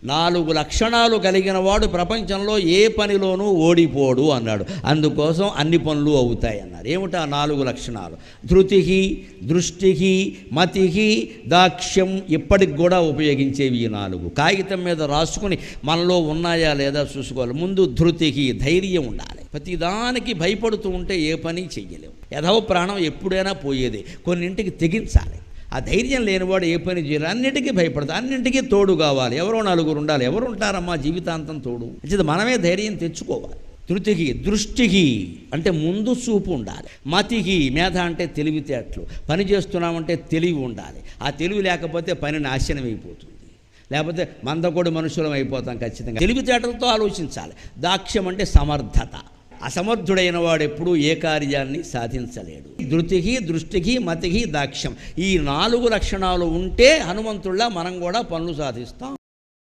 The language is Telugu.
4 లక్షణాలు కలిగిన వాడు ప్రపంచంలో ఏ పనిలోనూ ఓడిపోడు అన్నాడు. అందుకోసం అన్ని పనులు అవుతాయి అన్నారు. ఏమిటా 4 లక్షణాలు? ధృతికి, దృష్టికి, మతికి, దాక్ష్యం. ఇప్పటికి కూడా ఉపయోగించేవి ఈ 4. కాగితం మీద రాసుకుని మనలో ఉన్నాయా లేదా చూసుకోవాలి. ముందు ధృతికి, ధైర్యం ఉండాలి. ప్రతిదానికి భయపడుతూ ఉంటే ఏ పని చెయ్యలేవు. యథవ ప్రాణం ఎప్పుడైనా పోయేది. కొన్నింటికి తెగించాలి. ఆ ధైర్యం లేనివాడు ఏ పని చేయరు. అన్నింటికీ భయపడతాడు. అన్నింటికీ తోడు కావాలి. ఎవరో 4 ఉండాలి. ఎవరు ఉంటారమ్మా జీవితాంతం తోడు? అంటే మనమే ధైర్యం తెచ్చుకోవాలి. ధృతికి, దృష్టికి అంటే ముందు చూపు ఉండాలి. మతికి, మేధ అంటే తెలివితేటలు. పని చేస్తున్నామంటే తెలివి ఉండాలి. ఆ తెలివి లేకపోతే పని నాశనం అయిపోతుంది. లేకపోతే మందకొడి మనుషులం అయిపోతాం ఖచ్చితంగా. తెలివితేటలతో ఆలోచించాలి. దాక్ష్యం అంటే సమర్థత. అసమర్థుడైన వాడు ఎప్పుడూ ఏ కార్యాన్ని సాధించలేడు. ధృతికి, దృష్టికి, మతికి, దాక్ష్యం. ఈ 4 లక్షణాలు ఉంటే హనుమంతుల్లా మనం కూడా పనులు సాధిస్తాం.